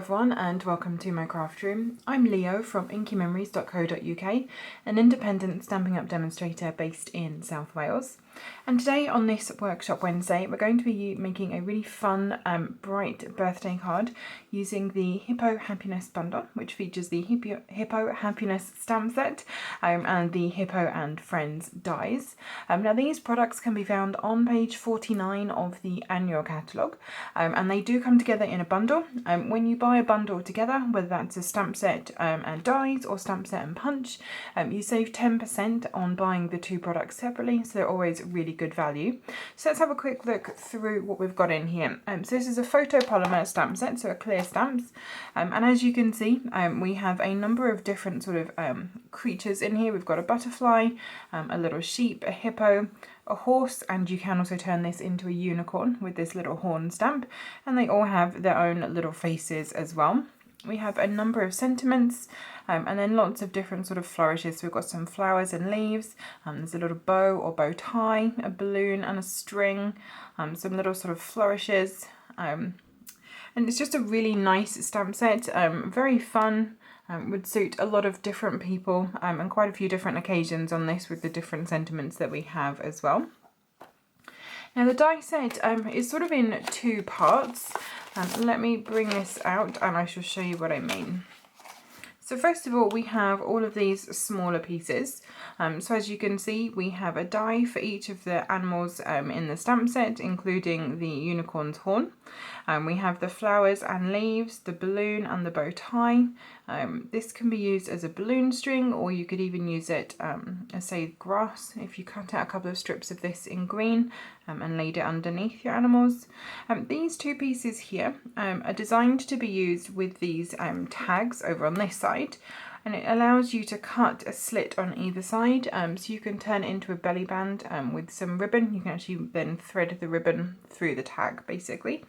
everyone and welcome to my craft room. I'm Leo from inkymemories.co.uk, an independent Stampin' Up demonstrator based in South Wales. And today on this Workshop Wednesday, we're going to be making a really fun, bright birthday card using the Hippo Happiness bundle, which features the Hippo Happiness stamp set and the Hippo and Friends dies. Now these products can be found on page 49 of the annual catalogue, and they do come together in a bundle. When you buy a bundle together, whether that's a stamp set and dies or stamp set and punch, you save 10% on buying the two products separately, so they're always really good value. So let's have a quick look through what we've got in here. So this is a photopolymer stamp set, so a clear stamps, and as you can see, we have a number of different sort of creatures in here. We've got a butterfly, a little sheep, a hippo, a horse, and you can also turn this into a unicorn with this little horn stamp, and they all have their own little faces as well. We have a number of sentiments and then lots of different sort of flourishes. So we've got some flowers and leaves, there's a little bow or bow tie, a balloon and a string, some little sort of flourishes, and it's just a really nice stamp set, very fun. Would suit a lot of different people and quite a few different occasions on this with the different sentiments that we have as well. Now the die set is sort of in two parts. Let me bring this out and I shall show you what I mean. So first of all, we have all of these smaller pieces. So as you can see, we have a die for each of the animals in the stamp set, including the unicorn's horn. We have the flowers and leaves, the balloon and the bow tie. This can be used as a balloon string, or you could even use it as, say, grass, if you cut out a couple of strips of this in green and laid it underneath your animals. These two pieces here are designed to be used with these tags over on this side, and it allows you to cut a slit on either side, so you can turn it into a belly band with some ribbon. You can actually then thread the ribbon through the tag basically.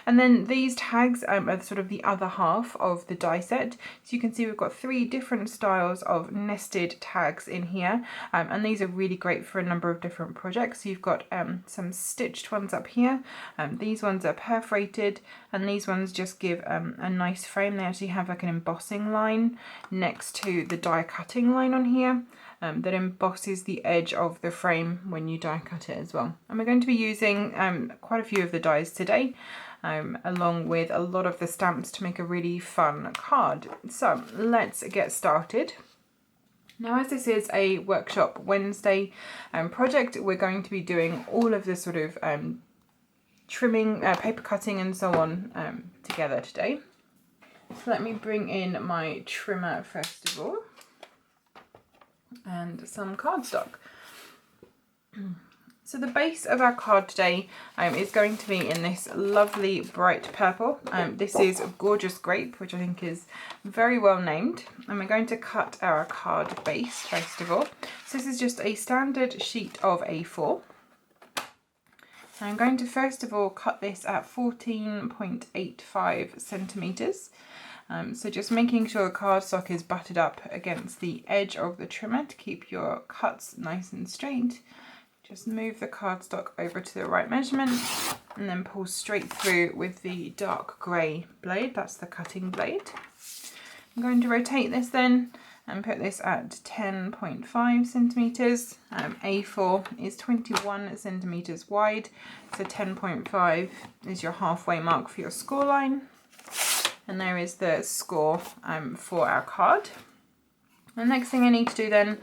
And then these tags are sort of the other half of the die set. So you can see we've got three different styles of nested tags in here, and these are really great for a number of different projects. So you've got some stitched ones up here, these ones are perforated, and these ones just give a nice frame. They actually have like an embossing line next to the die cutting line on here that embosses the edge of the frame when you die cut it as well. And we're going to be using quite a few of the dies today, along with a lot of the stamps to make a really fun card. So let's get started. Now, as this is a Workshop Wednesday project, we're going to be doing all of the sort of trimming, paper cutting and so on together today. So let me bring in my trimmer first of all, and some cardstock. So the base of our card today is going to be in this lovely bright purple. This is Gorgeous Grape, which I think is very well named. And we're going to cut our card base first of all. So this is just a standard sheet of A4. I'm going to first of all cut this at 14.85 centimetres. So just making sure the cardstock is butted up against the edge of the trimmer to keep your cuts nice and straight. Just move the cardstock over to the right measurement and then pull straight through with the dark grey blade. That's the cutting blade. I'm going to rotate this then and put this at 10.5 centimetres. A4 is 21 centimetres wide, so 10.5 is your halfway mark for your score line. And there is the score for our card. The next thing I need to do then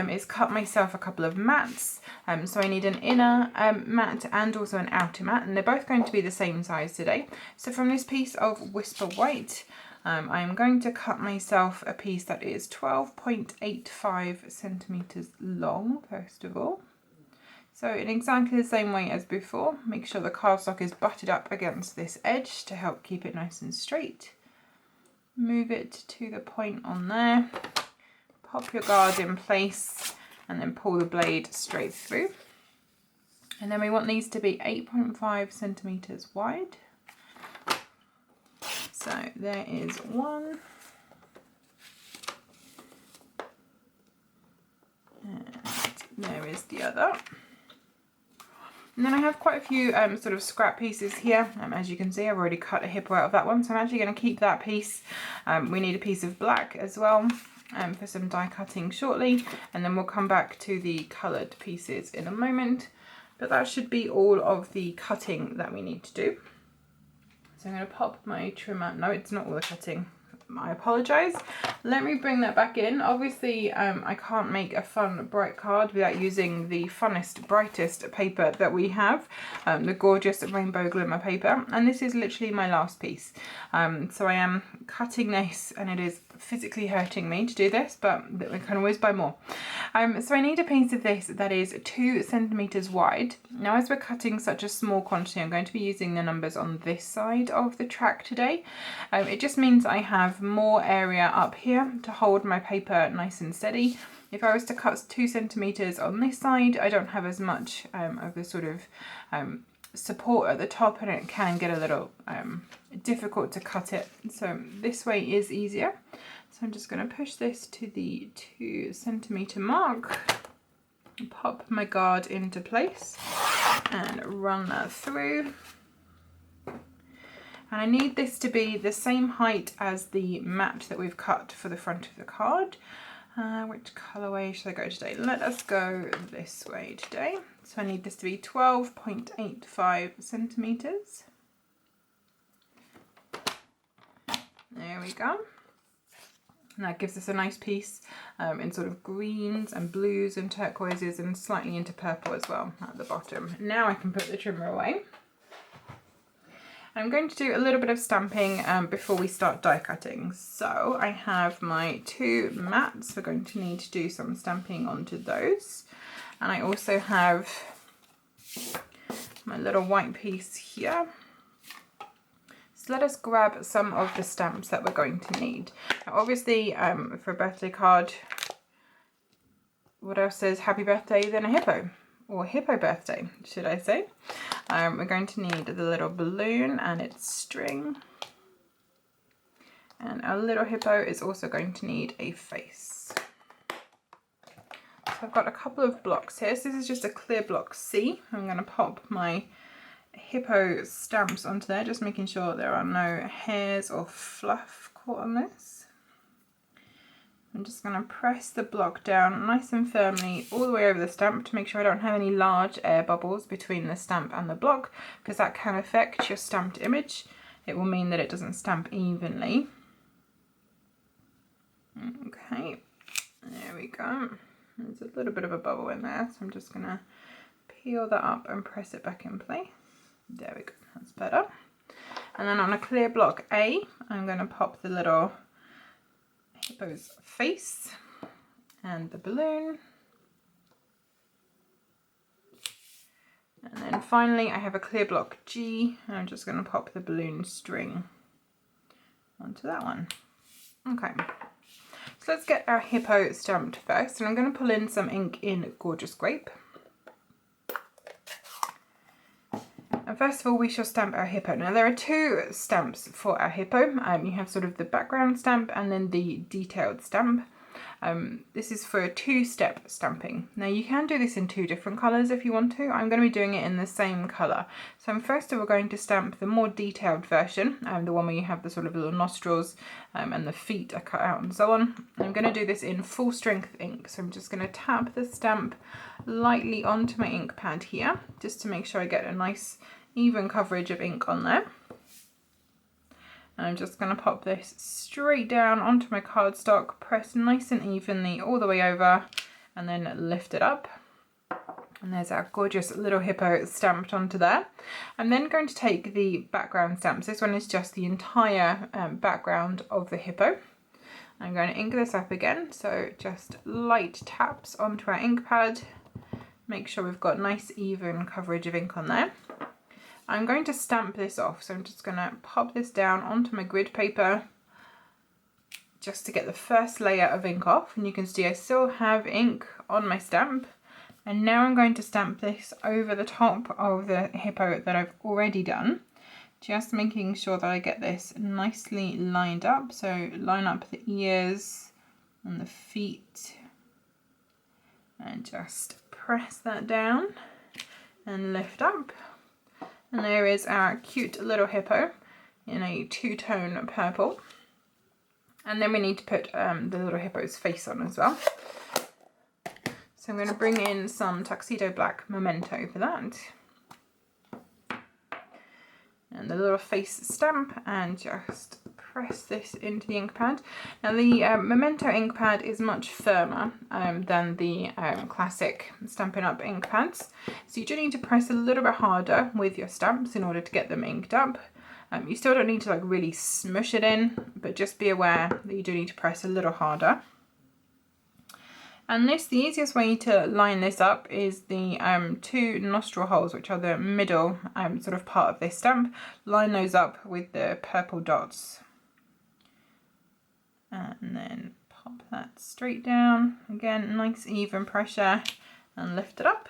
is cut myself a couple of mats. So I need an inner mat and also an outer mat, and they're both going to be the same size today. So from this piece of Whisper White, I'm going to cut myself a piece that is 12.85 centimetres long, first of all. So in exactly the same way as before, make sure the cardstock is butted up against this edge to help keep it nice and straight. Move it to the point on there, pop your guard in place, and then pull the blade straight through. And then we want these to be 8.5 centimetres wide. So there is one. And there is the other. And then I have quite a few sort of scrap pieces here. As you can see, I've already cut a hippo out of that one, so I'm actually going to keep that piece. We need a piece of black as well for some die cutting shortly, and then we'll come back to the coloured pieces in a moment. But that should be all of the cutting that we need to do. So I'm going to pop my trimmer. No, it's not all the cutting. I apologise. Let me bring that back in. Obviously, I can't make a fun, bright card without using the funnest, brightest paper that we have, the gorgeous rainbow glimmer paper. And this is literally my last piece. So I am cutting this, and it is physically hurting me to do this, but we can always buy more. So I need a piece of this that is 2 centimetres wide. Now, as we're cutting such a small quantity, I'm going to be using the numbers on this side of the track today. It just means I have more area up here to hold my paper nice and steady. If I was to cut 2 centimetres on this side, I don't have as much of the sort of support at the top, and it can get a little difficult to cut it. So this way is easier. So I'm just going to push this to the 2 centimetre mark, pop my guard into place and run that through. And I need this to be the same height as the mat that we've cut for the front of the card. Which colourway should I go today? Let us go this way today. So I need this to be 12.85 centimetres. There we go. And that gives us a nice piece in sort of greens and blues and turquoises and slightly into purple as well at the bottom. Now I can put the trimmer away. I'm going to do a little bit of stamping before we start die cutting. So I have my 2 mats. We're going to need to do some stamping onto those. And I also have my little white piece here. So let us grab some of the stamps that we're going to need. Now, obviously, for a birthday card, what else says happy birthday than a hippo? Or hippo birthday, should I say. We're going to need the little balloon and its string. And our little hippo is also going to need a face. So I've got a couple of blocks here. So this is just a clear block C. I'm going to pop my hippo stamps onto there, just making sure there are no hairs or fluff caught on this. I'm just going to press the block down nice and firmly all the way over the stamp to make sure I don't have any large air bubbles between the stamp and the block, because that can affect your stamped image. It will mean that it doesn't stamp evenly. Okay, there we go. There's a little bit of a bubble in there, so I'm just going to peel that up and press it back in place. There we go, that's better. And then on a clear block A, I'm going to pop the little hippo's face and the balloon. And then finally I have a clear block G, and I'm just going to pop the balloon string onto that one. Okay, so let's get our hippo stamped first, and I'm going to pull in some ink in Gorgeous Grape. And first of all, we shall stamp our hippo. Now there are 2 stamps for our hippo. You have sort of the background stamp and then the detailed stamp. This is for a 2-step stamping. Now you can do this in 2 different colours if you want to. I'm going to be doing it in the same colour. So I'm first of all going to stamp the more detailed version, the one where you have the sort of little nostrils and the feet are cut out and so on. I'm going to do this in full strength ink. So I'm just going to tap the stamp lightly onto my ink pad here, just to make sure I get a nice even coverage of ink on there. And I'm just going to pop this straight down onto my cardstock, press nice and evenly all the way over, and then lift it up. And there's our gorgeous little hippo stamped onto there. I'm then going to take the background stamps. This one is just the entire background of the hippo. I'm going to ink this up again, so just light taps onto our ink pad. Make sure we've got nice even coverage of ink on there. I'm going to stamp this off, so I'm just going to pop this down onto my grid paper just to get the first layer of ink off. And you can see I still have ink on my stamp. And now I'm going to stamp this over the top of the hippo that I've already done, just making sure that I get this nicely lined up. So line up the ears and the feet and just press that down. and lift up. And there is our cute little hippo in a two-tone purple. And then we need to put the little hippo's face on as well. So I'm going to bring in some tuxedo black memento for that. And the little face stamp, and just press this into the ink pad. Now the memento ink pad is much firmer than the classic Stampin' Up ink pads. So you do need to press a little bit harder with your stamps in order to get them inked up. You still don't need to like really smush it in, but just be aware that you do need to press a little harder. And the easiest way to line this up is the two nostril holes, which are the middle sort of part of this stamp. Line those up with the purple dots. And then pop that straight down. Again, nice even pressure, and lift it up.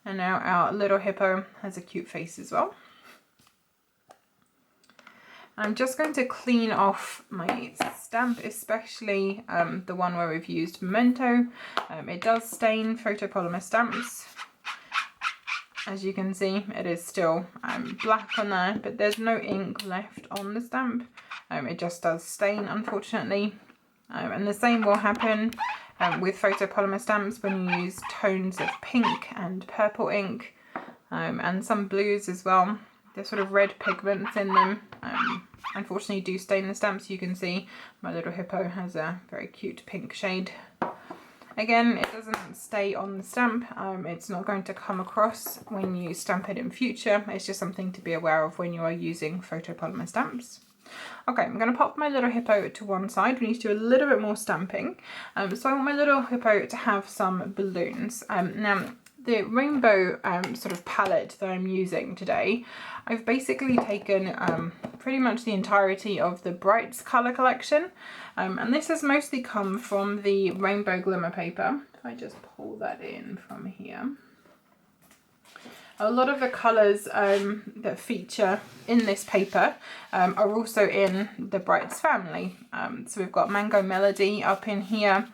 And now our little hippo has a cute face as well. I'm just going to clean off my stamp, especially the one where we've used memento. It does stain photopolymer stamps. As you can see, it is still black on there, but there's no ink left on the stamp. It just does stain, unfortunately. And the same will happen with photopolymer stamps when you use tones of pink and purple ink, and some blues as well. There's sort of red pigments in them. Unfortunately do stain the stamps. You can see my little hippo has a very cute pink shade. Again, it doesn't stay on the stamp. It's not going to come across when you stamp it in future. It's just something to be aware of when you are using photopolymer stamps. Okay, I'm going to pop my little hippo to one side. We need to do a little bit more stamping. So I want my little hippo to have some balloons. Now, the rainbow sort of palette that I'm using today, I've basically taken pretty much the entirety of the Brights colour collection, and this has mostly come from the rainbow glimmer paper. If I just pull that in from here. A lot of the colours that feature in this paper are also in the Brights family. So we've got Mango Melody up in here.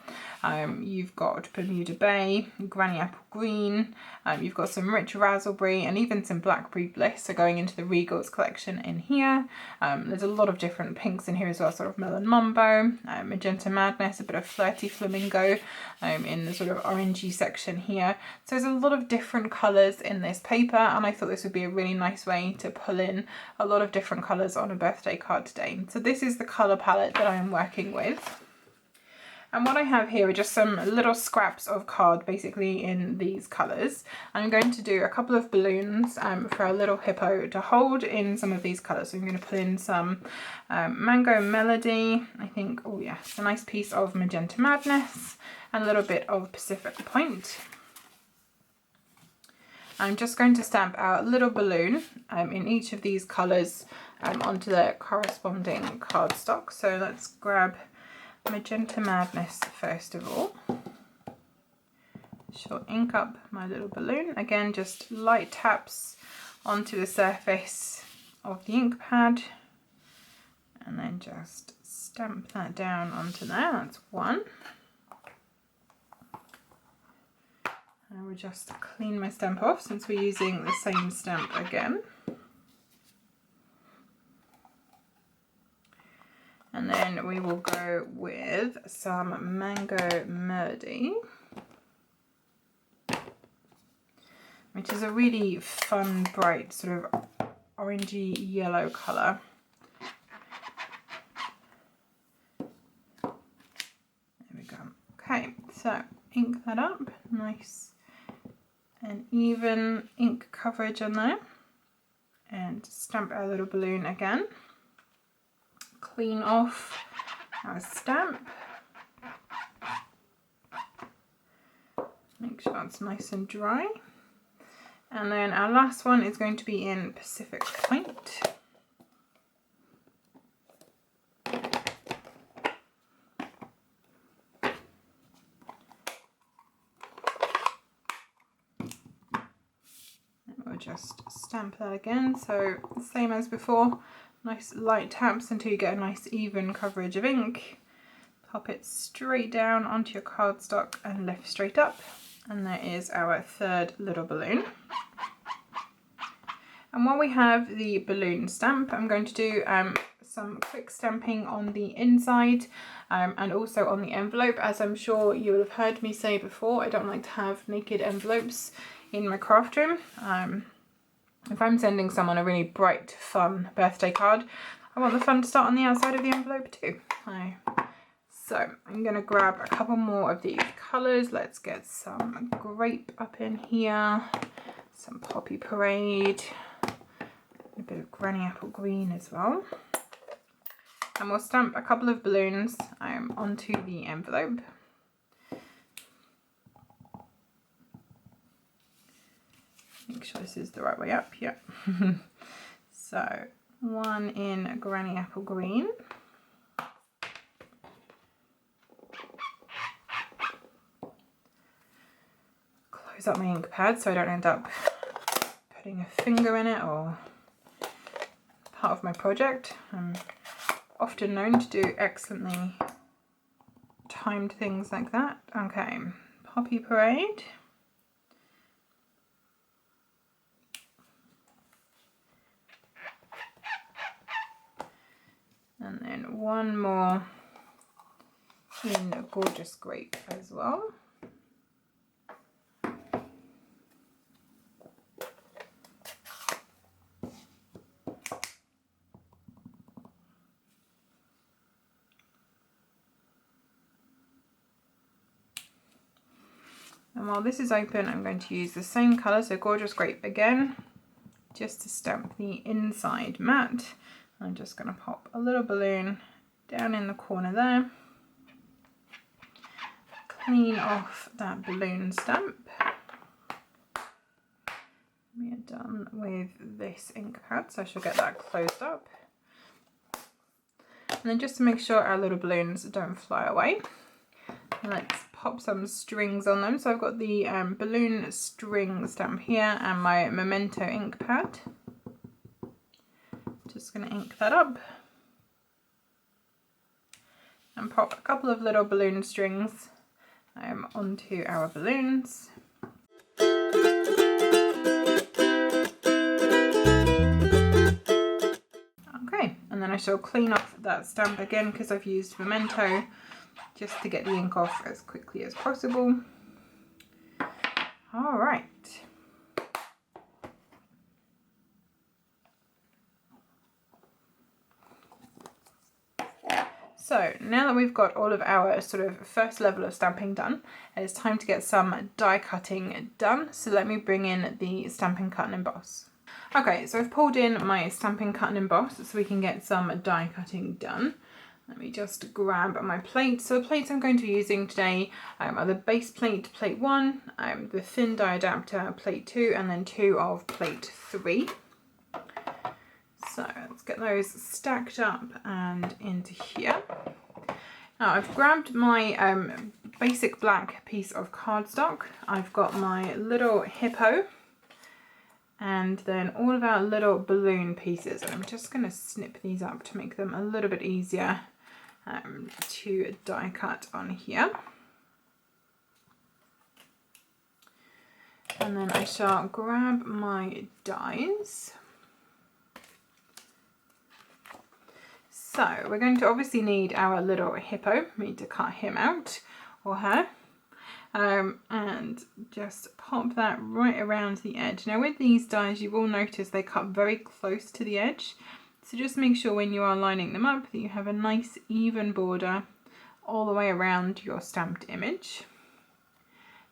You've got Bermuda Bay, Granny Apple Green, you've got some Rich Raspberry, and even some Blackberry Bliss are going into the Regals collection in here. There's a lot of different pinks in here as well, sort of Melon Mumbo, Magenta Madness, a bit of Flirty Flamingo in the sort of orangey section here. So there's a lot of different colours in this paper, and I thought this would be a really nice way to pull in a lot of different colours on a birthday card today. So this is the colour palette that I am working with. And what I have here are just some little scraps of card, basically in these colours. I'm going to do a couple of balloons for our little hippo to hold in some of these colours. So I'm going to put in some Mango Melody, I think, oh yes, a nice piece of Magenta Madness, and a little bit of Pacific Point. I'm just going to stamp our little balloon in each of these colours onto the corresponding cardstock. So let's grab Magenta Madness first of all. She'll ink up my little balloon. Again, just light taps onto the surface of the ink pad, and then just stamp that down onto there. That's one. I will just clean my stamp off since we're using the same stamp again. And then we will go with some Mango Melody, which is a really fun, bright, sort of orangey yellow colour. There we go. Okay, so ink that up, nice and even ink coverage on there, and stamp our little balloon again. Clean off our stamp. Make sure it's nice and dry. And then our last one is going to be in Pacific Point. And we'll just stamp that again. So same as before. Nice light taps until you get a nice even coverage of ink. Pop it straight down onto your cardstock and lift straight up. And there is our third little balloon. And while we have the balloon stamp, I'm going to do some quick stamping on the inside and also on the envelope. As I'm sure you will have heard me say before, I don't like to have naked envelopes in my craft room. If I'm sending someone a really bright, fun birthday card, I want the fun to start on the outside of the envelope too. So I'm going to grab a couple more of these colours. Let's get some grape up in here, some poppy parade, a bit of granny apple green as well. And we'll stamp a couple of balloons onto the envelope. Make sure this is the right way up, yeah. So one in granny apple green. Close up my ink pad so I don't end up putting a finger in it or part of my project. I'm often known to do excellently timed things like that. Okay, poppy parade. And then one more in a gorgeous grape as well. And while this is open, I'm going to use the same colour, so gorgeous grape again, just to stamp the inside mat. I'm just going to pop a little balloon down in the corner there. Clean off that balloon stamp. We are done with this ink pad, so I shall get that closed up. And then just to make sure our little balloons don't fly away, let's pop some strings on them. So I've got the balloon string stamp here and my Memento ink pad. Just going to ink that up and pop a couple of little balloon strings onto our balloons. Okay, and then I shall clean off that stamp again because I've used Memento, just to get the ink off as quickly as possible. All right. So now that we've got all of our sort of first level of stamping done, it's time to get some die cutting done. So let me bring in the Stampin' Cut and Emboss. Okay, so I've pulled in my Stampin' Cut and Emboss so we can get some die cutting done. Let me just grab my plate. So the plates I'm going to be using today are the base plate, plate 1, the thin die adapter, plate 2, and then 2 of plate 3. So let's get those stacked up and into here. Now I've grabbed my basic black piece of cardstock. I've got my little hippo and then all of our little balloon pieces. And I'm just going to snip these up to make them a little bit easier to die cut on here. And then I shall grab my dies. So we're going to obviously need our little hippo. We need to cut him out, or her, and just pop that right around the edge. Now with these dies you will notice they cut very close to the edge, so just make sure when you are lining them up that you have a nice even border all the way around your stamped image.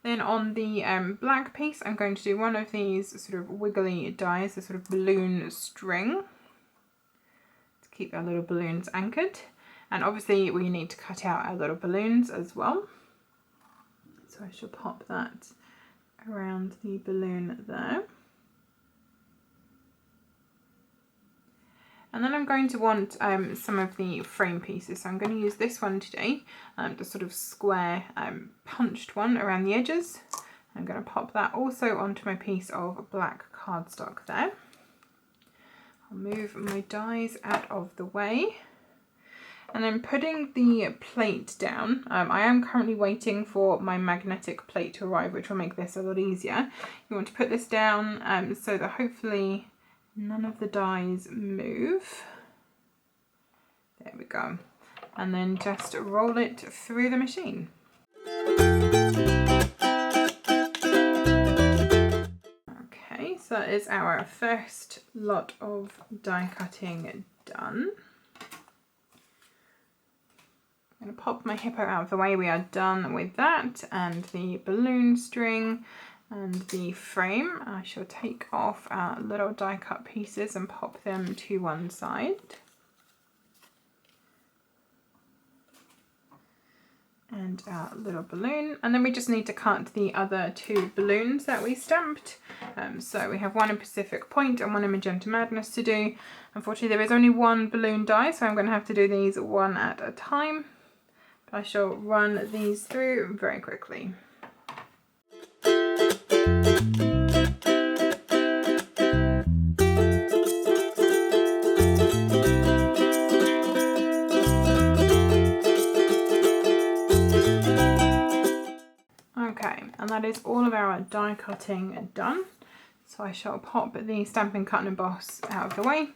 Then on the black piece I'm going to do one of these sort of wiggly dies, a sort of balloon string, keep our little balloons anchored, and obviously we need to cut out our little balloons as well. So I shall pop that around the balloon there. And then I'm going to want some of the frame pieces. So I'm going to use this one today, the sort of square punched one around the edges. I'm going to pop that also onto my piece of black cardstock there. I'll move my dies out of the way. And then putting the plate down, I am currently waiting for my magnetic plate to arrive, which will make this a lot easier. You want to put this down so that hopefully None of the dies move. There we go. And then just roll it through the machine. Okay, so that is our first lot of die cutting done. I'm going to pop my hippo out of the way. We are done with that, and the balloon string and the frame. I shall take off our little die cut pieces and pop them to one side. And our little balloon, and then we just need to cut the other two balloons that we stamped. So we have one in Pacific Point and one in Magenta Madness to do. Unfortunately there is only one balloon die, so I'm going to have to do these one at a time. But I shall run these through very quickly. Okay, and that is all of our die cutting done. So I shall pop the Stampin' Cut and Emboss out of the way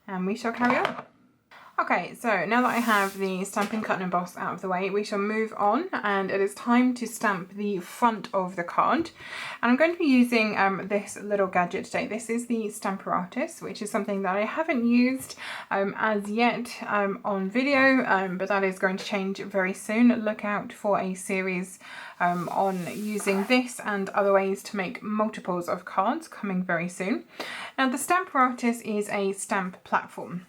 and we shall carry on. Okay, so now that I have the Stampin' Cut and Emboss out of the way, we shall move on, and it is time to stamp the front of the card. And I'm going to be using this little gadget today. This is the Stamparatus, which is something that I haven't used as yet on video, but that is going to change very soon. Look out for a series on using this and other ways to make multiples of cards coming very soon. Now the Stamparatus is a stamp platform.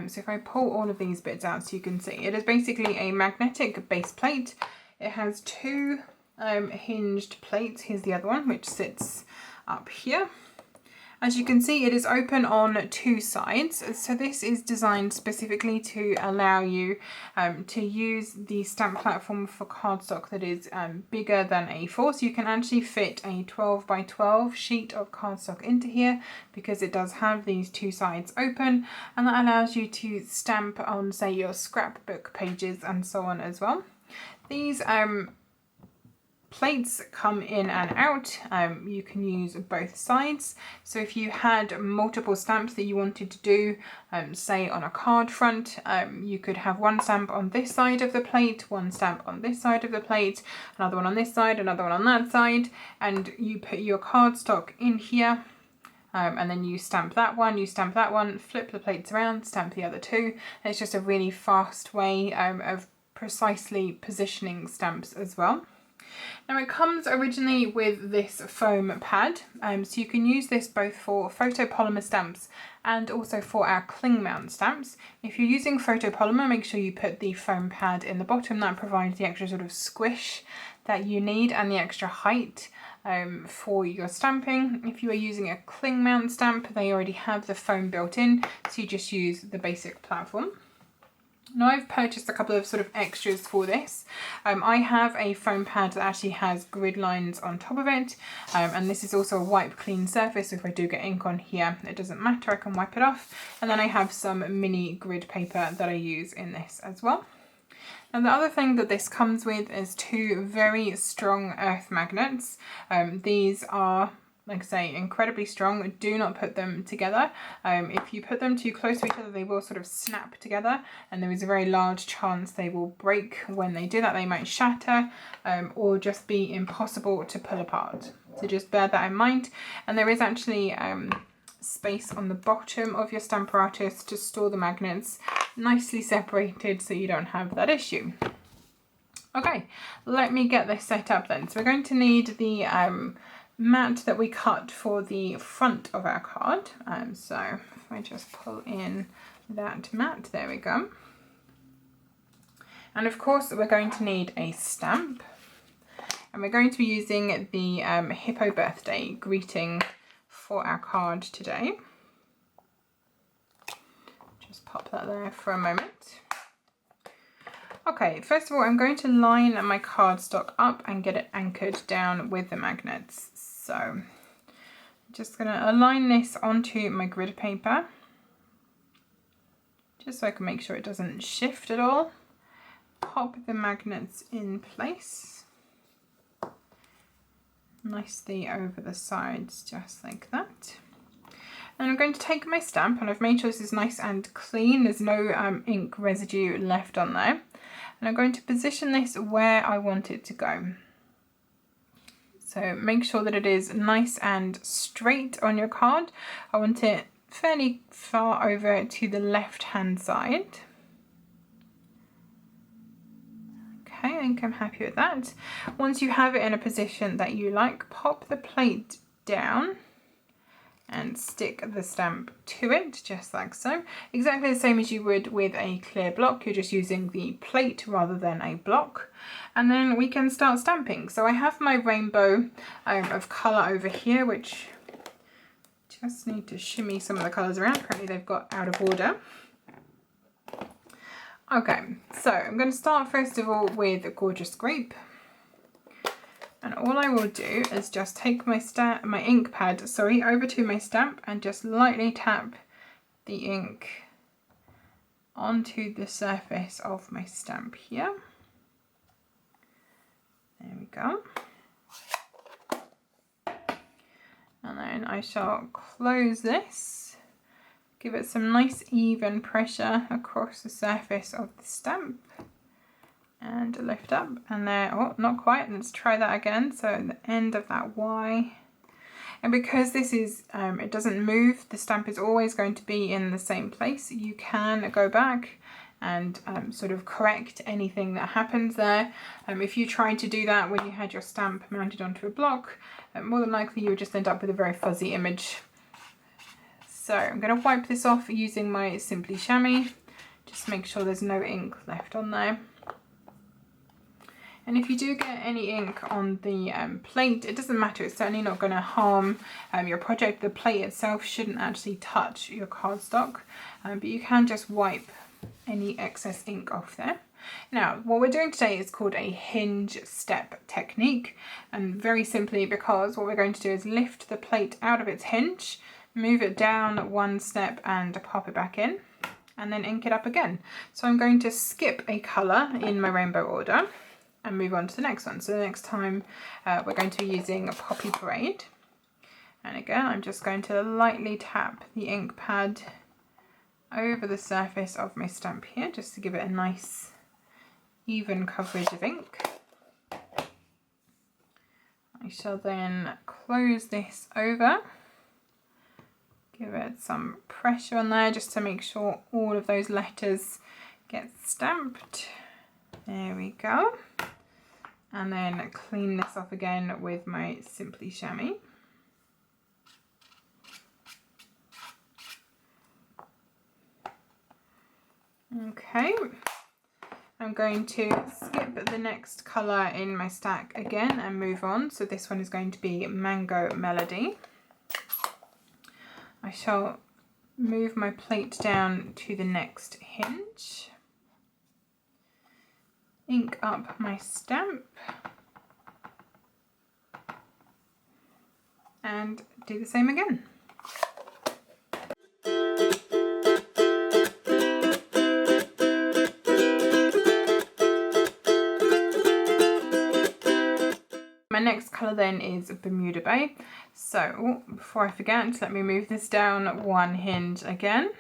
So if I pull all of these bits out so you can see, it is basically a magnetic base plate. It has two hinged plates. Here's the other one, which sits up here. As you can see, it is open on two sides. So this is designed specifically to allow you to use the stamp platform for cardstock that is bigger than A4. So you can actually fit a 12 by 12 sheet of cardstock into here because it does have these two sides open, and that allows you to stamp on, say, your scrapbook pages and so on as well. These plates come in and out. You can use both sides. So if you had multiple stamps that you wanted to do, say on a card front, you could have one stamp on this side of the plate, one stamp on this side of the plate, another one on this side, another one on that side, and you put your cardstock in here. And then you stamp that one, flip the plates around, stamp the other two. And it's just a really fast way of precisely positioning stamps as well. Now it comes originally with this foam pad, so you can use this both for photopolymer stamps and also for our cling mount stamps. If you're using photopolymer, make sure you put the foam pad in the bottom. That provides the extra sort of squish that you need and the extra height for your stamping. If you are using a cling mount stamp, they already have the foam built in, so you just use the basic platform. Now I've purchased a couple of sort of extras for this. I have a foam pad that actually has grid lines on top of it, and this is also a wipe clean surface, so if I do get ink on here it doesn't matter, I can wipe it off. And then I have some mini grid paper that I use in this as well. And the other thing that this comes with is two very strong earth magnets. These are, like I say, incredibly strong. Do not put them together. If you put them too close to each other, they will sort of snap together, and there is a very large chance they will break. When they do that, they might shatter or just be impossible to pull apart. So just bear that in mind. And there is actually space on the bottom of your Stamparatus to store the magnets, nicely separated so you don't have that issue. Okay, let me get this set up then. So we're going to need the mat that we cut for the front of our card. So if I just pull in that mat, there we go. And of course we're going to need a stamp, and we're going to be using the Hippo birthday greeting for our card today. Just pop that there for a moment. Okay, first of all, I'm going to line my cardstock up and get it anchored down with the magnets. So I'm just going to align this onto my grid paper, just so I can make sure it doesn't shift at all. Pop the magnets in place, nicely over the sides, just like that. And I'm going to take my stamp, and I've made sure this is nice and clean. There's no ink residue left on there. And I'm going to position this where I want it to go. So make sure that it is nice and straight on your card. I want it fairly far over to the left hand side. Okay, I think I'm happy with that. Once you have it in a position that you like, pop the plate down and stick the stamp to it, just like so. Exactly the same as you would with a clear block. You're just using the plate rather than a block. And then we can start stamping. So I have my rainbow of colour over here, which just need to shimmy some of the colours around. Apparently they've got out of order. Okay, so I'm going to start first of all with a Gorgeous Grape. And all I will do is just take my ink pad, over to my stamp and just lightly tap the ink onto the surface of my stamp here. There we go. And then I shall close this, give it some nice even pressure across the surface of the stamp. And lift up, and there, oh, not quite, let's try that again. So the end of that Y, and because this is, it doesn't move, the stamp is always going to be in the same place. You can go back and sort of correct anything that happens there. If you tried to do that when you had your stamp mounted onto a block, more than likely you would just end up with a very fuzzy image. So I'm going to wipe this off using my Simply Chamois, just make sure there's no ink left on there. And if you do get any ink on the plate, it doesn't matter, it's certainly not going to harm your project. The plate itself shouldn't actually touch your cardstock, but you can just wipe any excess ink off there. Now, what we're doing today is called a hinge step technique, and very simply because what we're going to do is lift the plate out of its hinge, move it down one step and pop it back in, and then ink it up again. So I'm going to skip a colour in my rainbow order and move on to the next one. So the next time we're going to be using a Poppy Parade. And again, I'm just going to lightly tap the ink pad over the surface of my stamp here, just to give it a nice even coverage of ink. I shall then close this over, give it some pressure on there just to make sure all of those letters get stamped. There we go. And then clean this off again with my Simply Chamois. Okay, I'm going to skip the next colour in my stack again and move on. So this one is going to be Mango Melody. I shall move my plate down to the next hinge, ink up my stamp, and do the same again. My next colour then is Bermuda Bay. So before I forget, let me move this down one hinge again.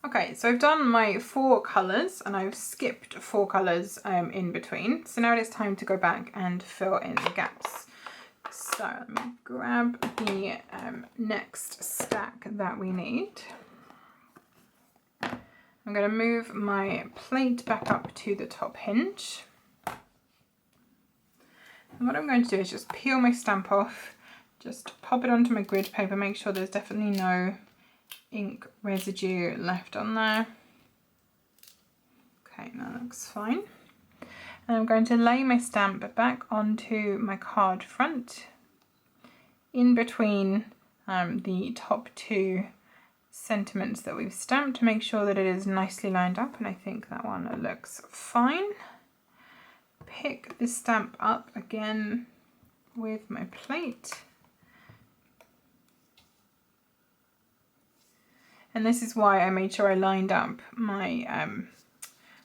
Okay, so I've done my 4 colours and I've skipped 4 colours in between. So now it's time to go back and fill in the gaps. So let me grab the next stack that we need. I'm going to move my plate back up to the top hinge. And what I'm going to do is just peel my stamp off, just pop it onto my grid paper, make sure there's definitely no ink residue left on there. Okay, that looks fine. And I'm going to lay my stamp back onto my card front, in between the top 2 sentiments that we've stamped, to make sure that it is nicely lined up, and I think that one looks fine. Pick the stamp up again with my plate. And this is why I made sure I lined up my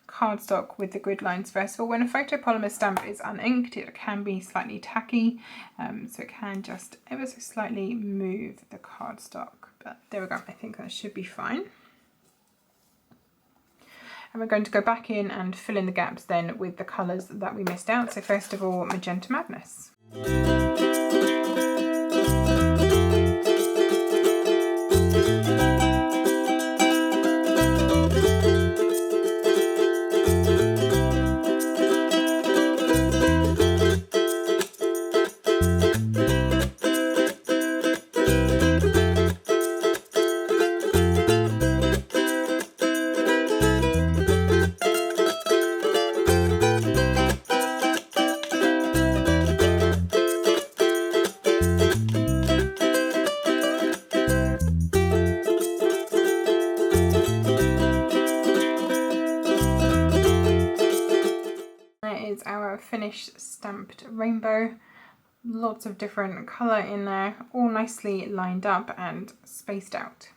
cardstock with the grid lines first of all. When a photopolymer stamp is uninked, it can be slightly tacky, so it can just ever so slightly move the cardstock. But there we go, I think that should be fine. And we're going to go back in and fill in the gaps then with the colours that we missed out. So first of all, Magenta Madness. Is our finished stamped rainbow. Lots of different colour in there, all nicely lined up and spaced out.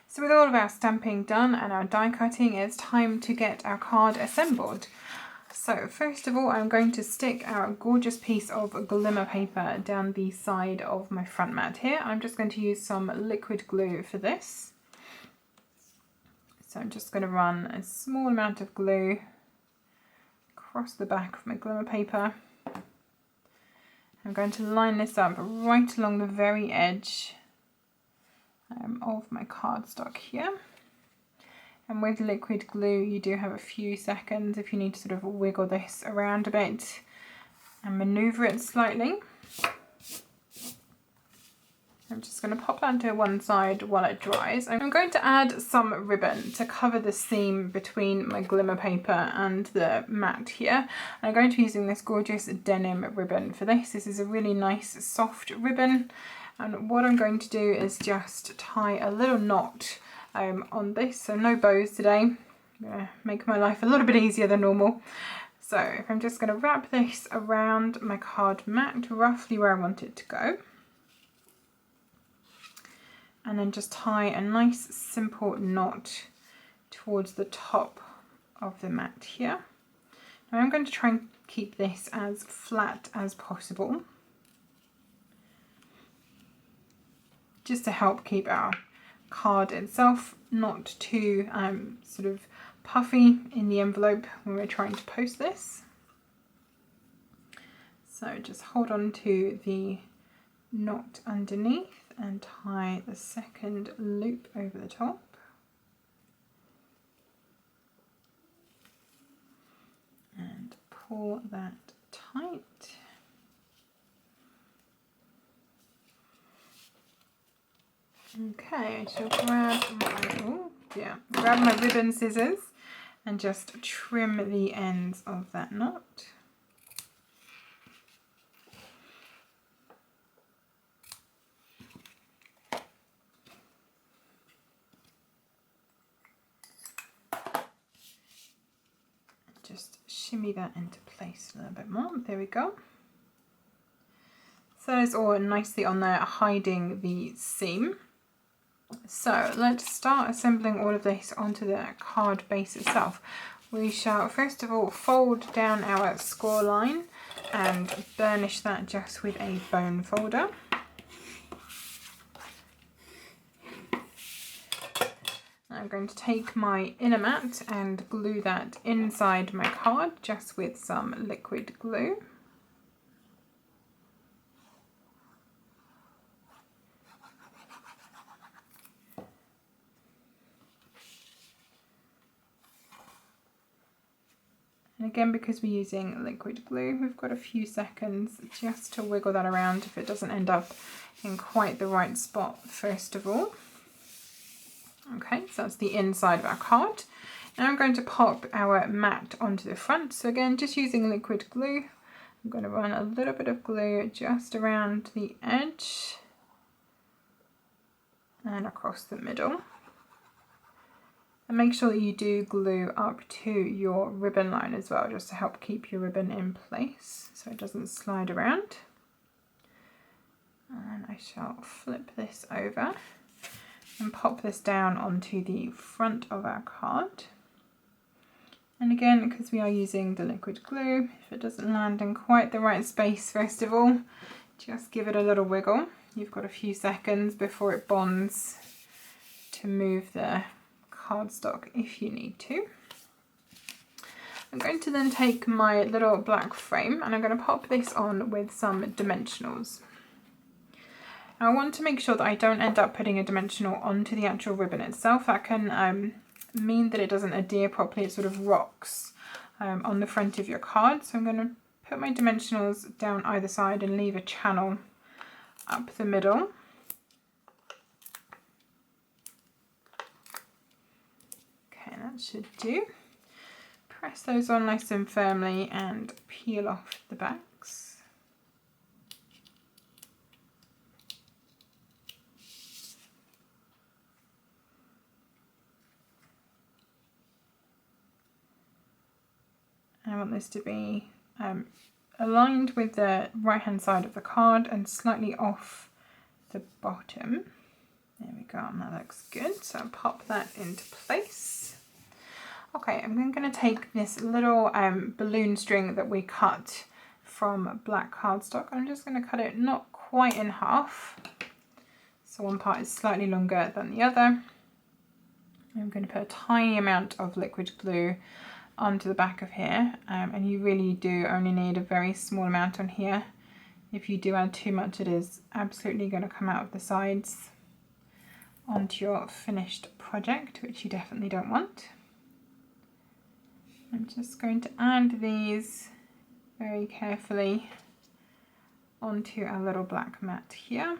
So with all of our stamping done and our die cutting, it's time to get our card assembled. So first of all, I'm going to stick our gorgeous piece of glimmer paper down the side of my front mat here. I'm just going to use some liquid glue for this. So I'm just going to run a small amount of glue across the back of my glimmer paper. I'm going to line this up right along the very edge of my cardstock here. And with liquid glue, you do have a few seconds if you need to sort of wiggle this around a bit and maneuver it slightly. I'm just going to pop that to one side while it dries. I'm going to add some ribbon to cover the seam between my glimmer paper and the mat here. I'm going to be using this gorgeous denim ribbon for this. This is a really nice soft ribbon, and what I'm going to do is just tie a little knot on this. So no bows today. I'm going to make my life a little bit easier than normal. So I'm just going to wrap this around my card mat roughly where I want it to go. And then just tie a nice simple knot towards the top of the mat here. Now I'm going to try and keep this as flat as possible, just to help keep our card itself not too sort of puffy in the envelope when we're trying to post this. So just hold on to the knot underneath and tie the second loop over the top. And pull that tight. Okay, I shall grab my ribbon scissors and just trim the ends of that knot. Just shimmy that into place a little bit more. There we go. So it's all nicely on there, hiding the seam. So let's start assembling all of this onto the card base itself. We shall first of all fold down our score line and burnish that just with a bone folder. I'm going to take my inner mat and glue that inside my card just with some liquid glue. And again, because we're using liquid glue, we've got a few seconds just to wiggle that around if it doesn't end up in quite the right spot first of all. Okay, so that's the inside of our card. Now I'm going to pop our mat onto the front. So again, just using liquid glue, I'm going to run a little bit of glue just around the edge and across the middle. And make sure that you do glue up to your ribbon line as well, just to help keep your ribbon in place so it doesn't slide around. And I shall flip this over. and pop this down onto the front of our card. And again, because we are using the liquid glue, if it doesn't land in quite the right space, first of all, just give it a little wiggle. You've got a few seconds before it bonds to move the cardstock if you need to. I'm going to then take my little black frame and I'm going to pop this on with some dimensionals. Now I want to make sure that I don't end up putting a dimensional onto the actual ribbon itself. That can mean that it doesn't adhere properly, it sort of rocks on the front of your card. So I'm going to put my dimensionals down either side and leave a channel up the middle. Okay, that should do. Press those on nice and firmly and peel off the backs. I want this to be aligned with the right hand side of the card and slightly off the bottom. There we go, and that looks good. So I'll pop that into place. Okay, I'm then going to take this little balloon string that we cut from black cardstock. I'm just going to cut it not quite in half. So one part is slightly longer than the other. I'm going to put a tiny amount of liquid glue onto the back of here, and you really do only need a very small amount on here. If you do add too much, it is absolutely going to come out of the sides onto your finished project, which you definitely don't want. I'm just going to add these very carefully onto our little black mat here.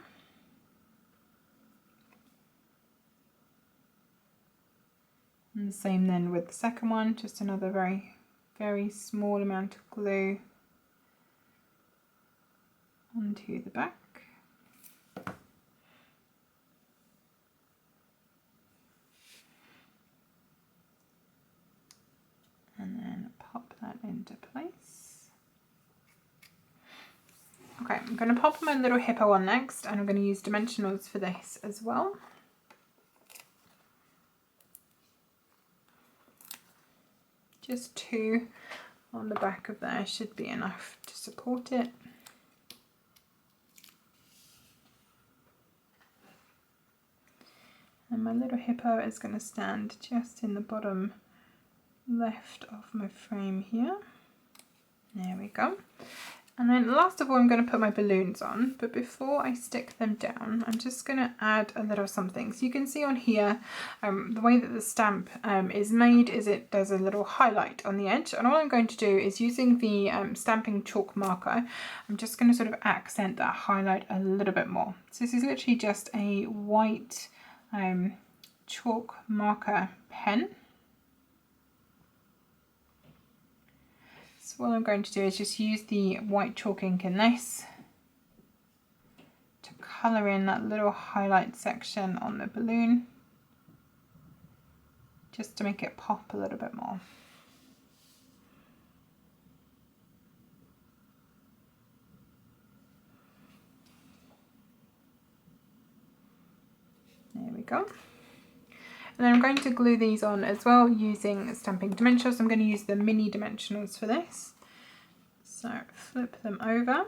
And the same then with the second one, just another very, very small amount of glue onto the back. And then pop that into place. Okay, I'm going to pop my little hippo on next, and I'm going to use dimensionals for this as well. Just 2 on the back of there should be enough to support it. And my little hippo is going to stand just in the bottom left of my frame here. There we go. And then last of all, I'm going to put my balloons on, but before I stick them down, I'm just going to add a little something. So you can see on here, the way that the stamp is made is it does a little highlight on the edge. And all I'm going to do is using the stamping chalk marker, I'm just going to sort of accent that highlight a little bit more. So this is literally just a white chalk marker pen. So what I'm going to do is just use the white chalk ink in this to colour in that little highlight section on the balloon, just to make it pop a little bit more. There we go. And then I'm going to glue these on as well using stamping dimensionals. I'm going to use the mini dimensionals for this. So flip them over.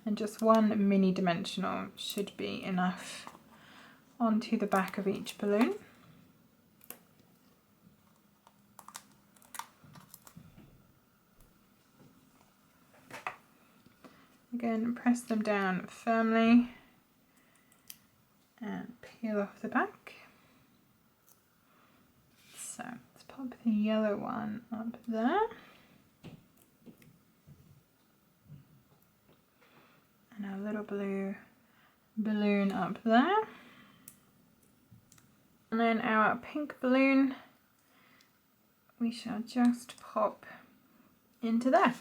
And just one mini dimensional should be enough onto the back of each balloon. Again, press them down firmly and peel off the back. So let's pop the yellow one up there. And our little blue balloon up there. And then our pink balloon, we shall just pop into there.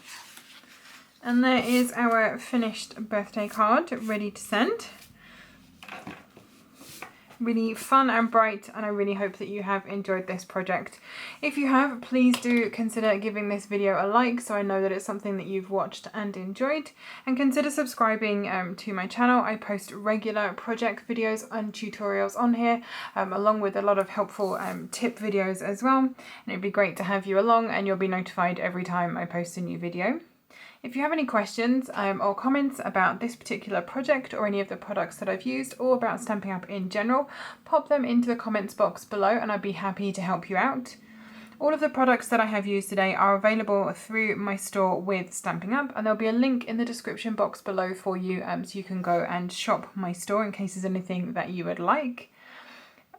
And there is our finished birthday card ready to send. really fun and bright, and I really hope that you have enjoyed this project. If you have, please do consider giving this video a like so I know that it's something that you've watched and enjoyed, and consider subscribing to my channel. I post regular project videos and tutorials on here, along with a lot of helpful tip videos as well, and it'd be great to have you along, and you'll be notified every time I post a new video. If you have any questions or comments about this particular project or any of the products that I've used, or about Stampin' Up in general, pop them into the comments box below and I'd be happy to help you out. All of the products that I have used today are available through my store with Stampin' Up, and there'll be a link in the description box below for you, so you can go and shop my store in case there's anything that you would like.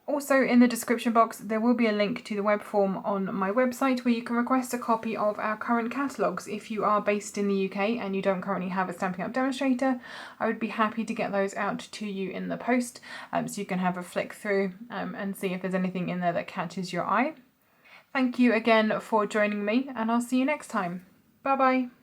Also in the description box there will be a link to the web form on my website where you can request a copy of our current catalogues. If you are based in the UK and you don't currently have a Stampin' Up demonstrator, I would be happy to get those out to you in the post, so you can have a flick through and see if there's anything in there that catches your eye. Thank you again for joining me, and I'll see you next time. Bye bye.